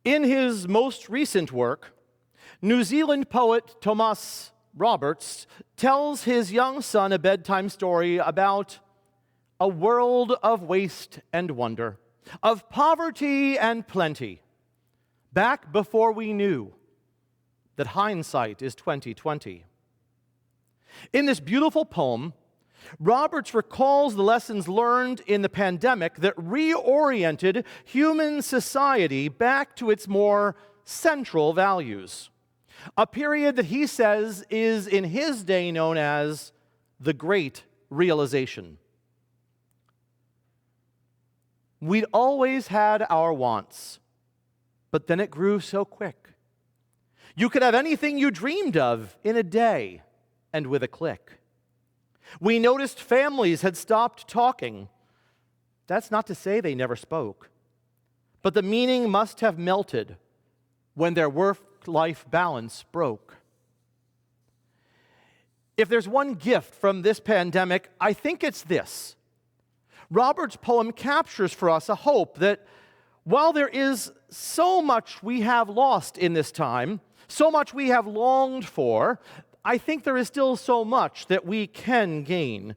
In his most recent work, New Zealand poet Thomas Roberts tells his young son a bedtime story about a world of waste and wonder, of poverty and plenty, back before we knew that hindsight is 20/20. In this beautiful poem, Roberts recalls the lessons learned in the pandemic that reoriented human society back to its more central values. A period that he says is in his day known as the Great Realization. We'd always had our wants, but then it grew so quick. You could have anything you dreamed of in a day and with a click. We noticed families had stopped talking. That's not to say they never spoke, but the meaning must have melted when their work-life balance broke. If there's one gift from this pandemic, I think it's this. Robert's poem captures for us a hope that while there is so much we have lost in this time, so much we have longed for, I think there is still so much that we can gain,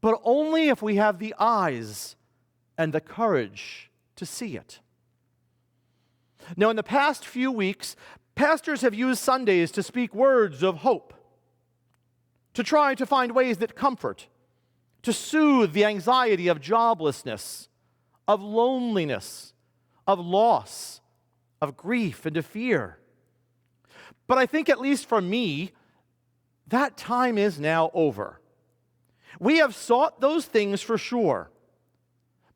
but only if we have the eyes and the courage to see it. Now, in the past few weeks, pastors have used Sundays to speak words of hope, to try to find ways that comfort, to soothe the anxiety of joblessness, of loneliness, of loss, of grief, and of fear. But I think, at least for me, that time is now over. We have sought those things for sure.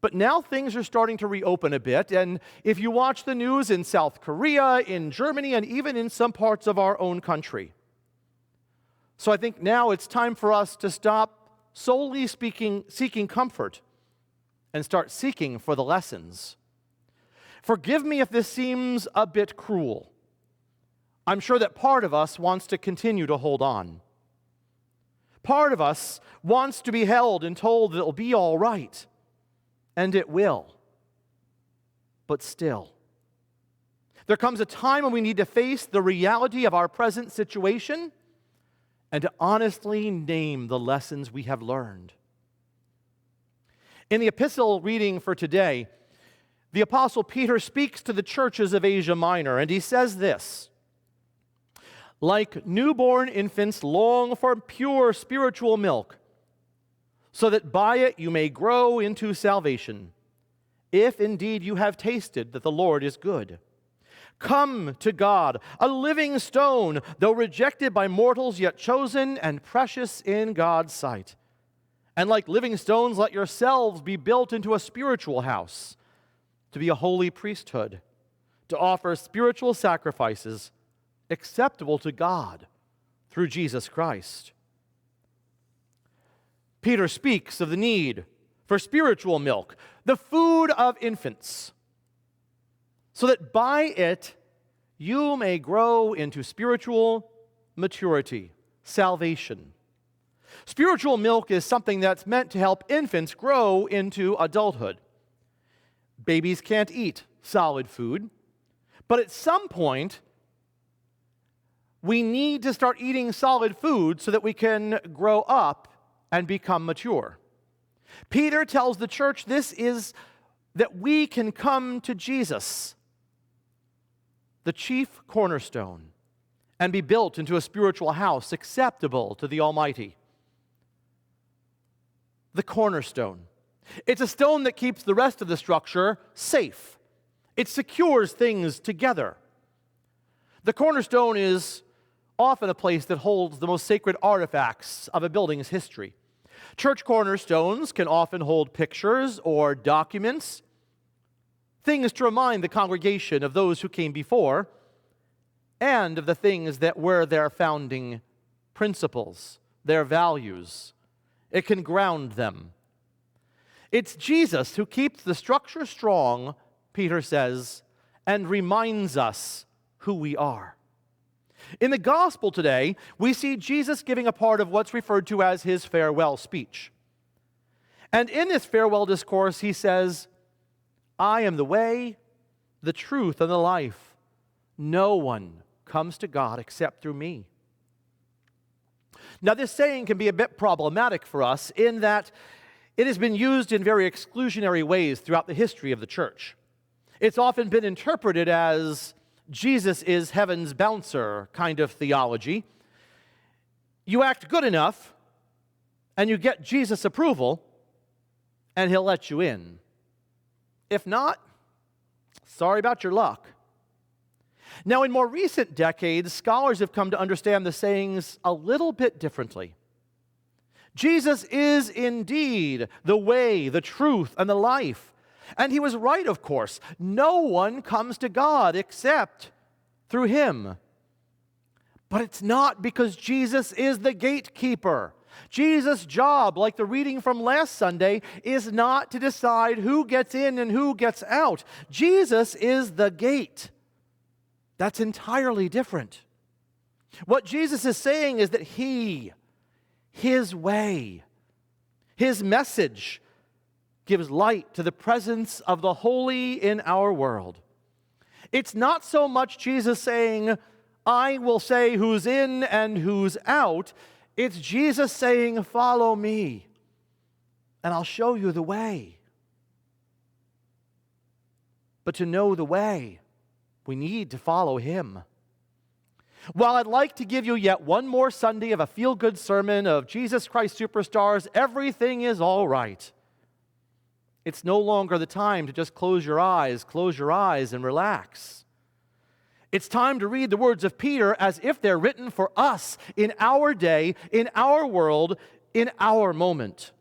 But now things are starting to reopen a bit, and if you watch the news in South Korea, in Germany, and even in some parts of our own country. So I think now it's time for us to stop solely seeking comfort and start seeking for the lessons. Forgive me if this seems a bit cruel. I'm sure that part of us wants to continue to hold on. Part of us wants to be held and told that it'll be all right, and it will. But still, there comes a time when we need to face the reality of our present situation and to honestly name the lessons we have learned. In the epistle reading for today, the Apostle Peter speaks to the churches of Asia Minor, and he says this: like newborn infants long for pure spiritual milk, so that by it you may grow into salvation, if indeed you have tasted that the Lord is good. Come to God, a living stone, though rejected by mortals, yet chosen and precious in God's sight. And like living stones, let yourselves be built into a spiritual house, to be a holy priesthood, to offer spiritual sacrifices acceptable to God through Jesus Christ. Peter speaks of the need for spiritual milk, the food of infants, so that by it you may grow into spiritual maturity, salvation. Spiritual milk is something that's meant to help infants grow into adulthood. Babies can't eat solid food, but at some point, we need to start eating solid food so that we can grow up and become mature. Peter tells the church this is that we can come to Jesus, the chief cornerstone, and be built into a spiritual house acceptable to the Almighty. The cornerstone. It's a stone that keeps the rest of the structure safe. It secures things together. The cornerstone is often a place that holds the most sacred artifacts of a building's history. Church cornerstones can often hold pictures or documents, things to remind the congregation of those who came before and of the things that were their founding principles, their values. It can ground them. It's Jesus who keeps the structure strong, Peter says, and reminds us who we are. In the gospel today, we see Jesus giving a part of what's referred to as his farewell speech. And in this farewell discourse, he says, I am the way, the truth, and the life. No one comes to God except through me. Now, this saying can be a bit problematic for us in that it has been used in very exclusionary ways throughout the history of the church. It's often been interpreted as Jesus is heaven's bouncer kind of theology. You act good enough, and you get Jesus' approval, and he'll let you in. If not, sorry about your luck. Now, in more recent decades, scholars have come to understand the sayings a little bit differently. Jesus is indeed the way, the truth, and the life. And he was right, of course. No one comes to God except through him. But it's not because Jesus is the gatekeeper. Jesus' job, like the reading from last Sunday, is not to decide who gets in and who gets out. Jesus is the gate. That's entirely different. What Jesus is saying is that his way, his message gives light to the presence of the holy in our world. It's not so much Jesus saying, I will say who's in and who's out. It's Jesus saying, follow me, and I'll show you the way. But to know the way, we need to follow him. While I'd like to give you yet one more Sunday of a feel-good sermon of Jesus Christ Superstars, everything is all right. It's no longer the time to just close your eyes and relax. It's time to read the words of Peter as if they're written for us in our day, in our world, in our moment.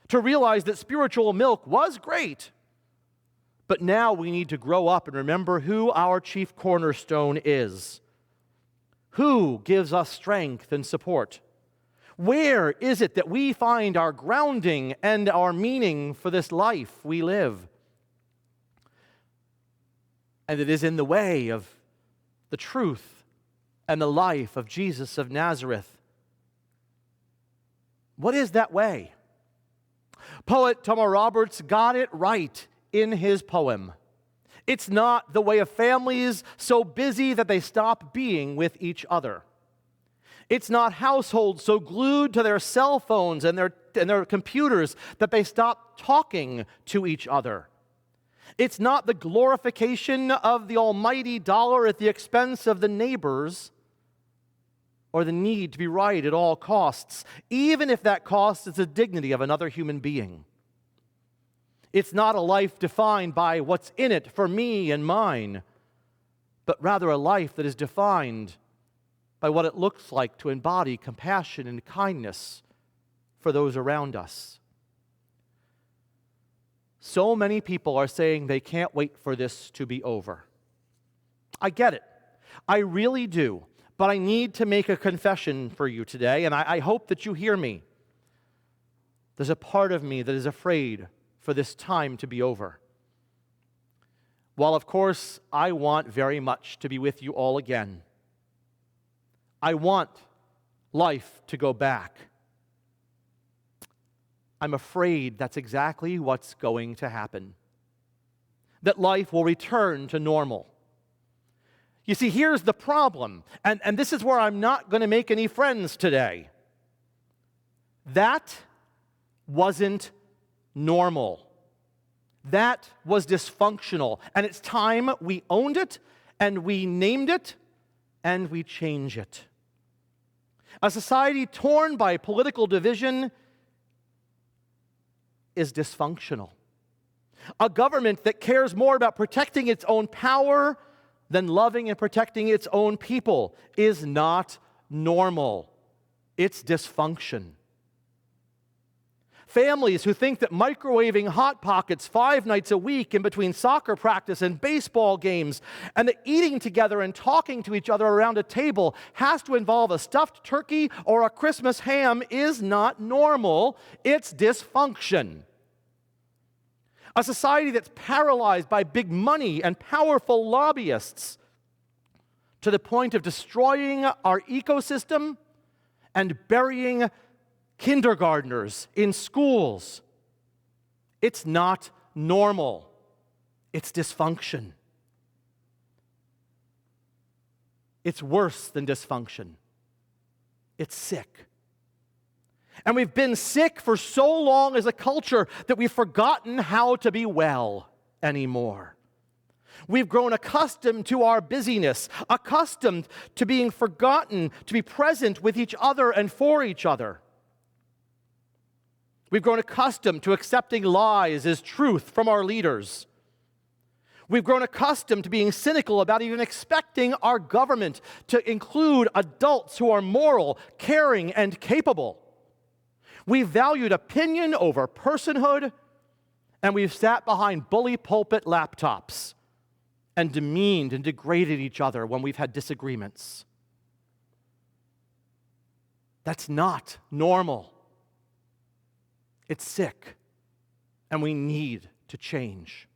To realize that spiritual milk was great, but now we need to grow up and remember who our chief cornerstone is. Who gives us strength and support? Where is it that we find our grounding and our meaning for this life we live? And it is in the way of the truth and the life of Jesus of Nazareth. What is that way? Poet Thomas Roberts got it right in his poem. It's not the way of families so busy that they stop being with each other. It's not households so glued to their cell phones and their computers that they stop talking to each other. It's not the glorification of the almighty dollar at the expense of the neighbors, or the need to be right at all costs, even if that cost is the dignity of another human being. It's not a life defined by what's in it for me and mine, but rather a life that is defined by what it looks like to embody compassion and kindness for those around us. So many people are saying they can't wait for this to be over. I get it. I really do. But I need to make a confession for you today, and I hope that you hear me. There's a part of me that is afraid for this time to be over. While, of course, I want very much to be with you all again. I want life to go back. I'm afraid that's exactly what's going to happen. That life will return to normal. You see, here's the problem, and this is where I'm not going to make any friends today. That wasn't normal. That was dysfunctional, and it's time we owned it, and we named it, and we change it. A society torn by political division is dysfunctional. A government that cares more about protecting its own power than loving and protecting its own people is not normal. It's dysfunction. Families who think that microwaving Hot Pockets 5 nights a week in between soccer practice and baseball games, and that eating together and talking to each other around a table has to involve a stuffed turkey or a Christmas ham is not normal. It's dysfunction. A society that's paralyzed by big money and powerful lobbyists to the point of destroying our ecosystem and burying kindergartners in schools. It's not normal. It's dysfunction. It's worse than dysfunction. It's sick. And we've been sick for so long as a culture that we've forgotten how to be well anymore. We've grown accustomed to our busyness, accustomed to being forgotten, to be present with each other and for each other. We've grown accustomed to accepting lies as truth from our leaders. We've grown accustomed to being cynical about even expecting our government to include adults who are moral, caring, and capable. We've valued opinion over personhood, and we've sat behind bully pulpit laptops and demeaned and degraded each other when we've had disagreements. That's not normal. It's sick, and we need to change.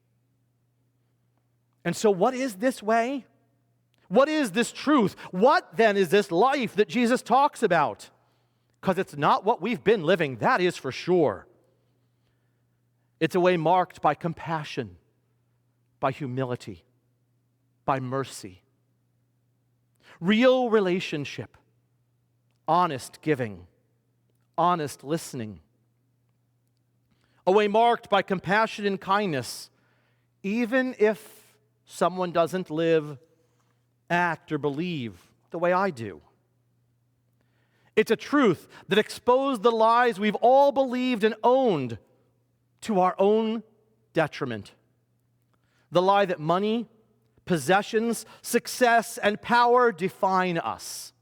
And so what is this way? What is this truth? What then is this life that Jesus talks about? Because it's not what we've been living, that is for sure. It's a way marked by compassion, by humility, by mercy, real relationship, honest giving, honest listening. A way marked by compassion and kindness, even if someone doesn't live, act, or believe the way I do. It's a truth that exposed the lies we've all believed and owned to our own detriment. The lie that money, possessions, success, and power define us.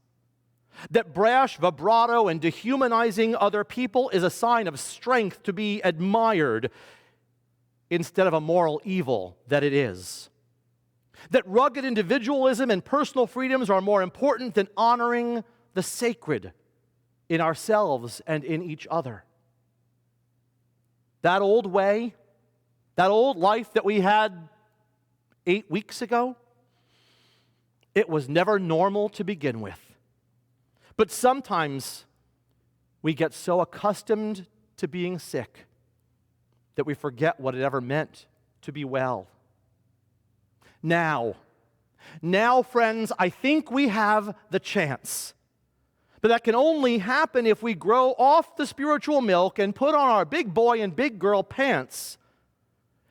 That brash vibrato and dehumanizing other people is a sign of strength to be admired instead of a moral evil that it is. That rugged individualism and personal freedoms are more important than honoring the sacred in ourselves and in each other. That old way, that old life that we had 8 weeks ago, it was never normal to begin with. But sometimes we get so accustomed to being sick that we forget what it ever meant to be well. Now, friends, I think we have the chance. But that can only happen if we grow off the spiritual milk and put on our big boy and big girl pants.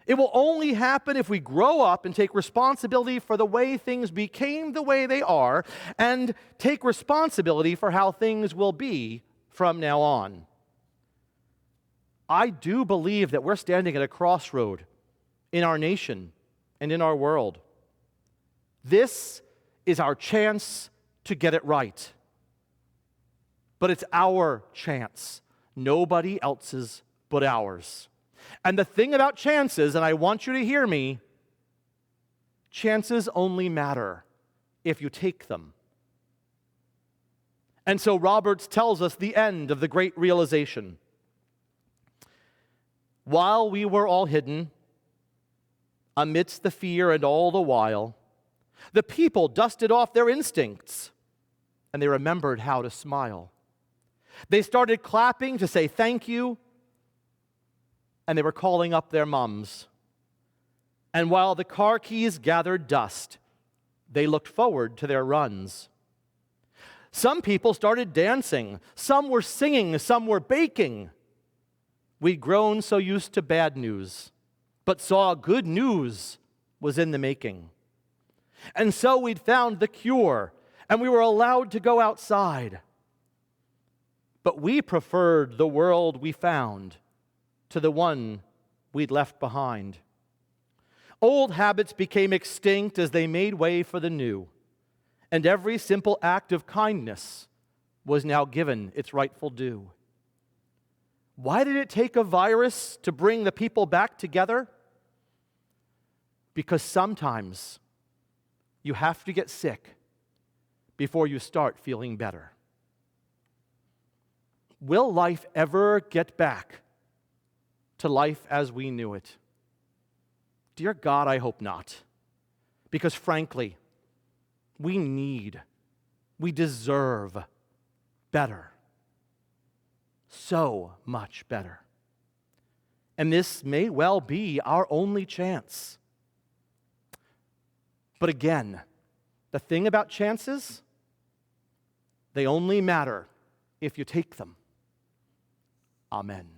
It will only happen if we grow up and take responsibility for the way things became the way they are and take responsibility for how things will be from now on. I do believe that we're standing at a crossroad in our nation and in our world. This is our chance to get it right. But it's our chance, nobody else's but ours. And the thing about chances, and I want you to hear me, chances only matter if you take them. And so Roberts tells us the end of the great realization. While we were all hidden, amidst the fear and all the while, the people dusted off their instincts, and they remembered how to smile. They started clapping to say thank you, and they were calling up their mums. And while the car keys gathered dust, they looked forward to their runs. Some people started dancing, some were singing, some were baking. We'd grown so used to bad news, but saw good news was in the making. And so we'd found the cure, and we were allowed to go outside. But we preferred the world we found to the one we'd left behind. Old habits became extinct as they made way for the new, and every simple act of kindness was now given its rightful due. Why did it take a virus to bring the people back together? Because sometimes you have to get sick before you start feeling better. Will life ever get back to life as we knew it? Dear God, I hope not. Because frankly, we deserve better. So much better. And this may well be our only chance. But again, the thing about chances, they only matter if you take them. Amen.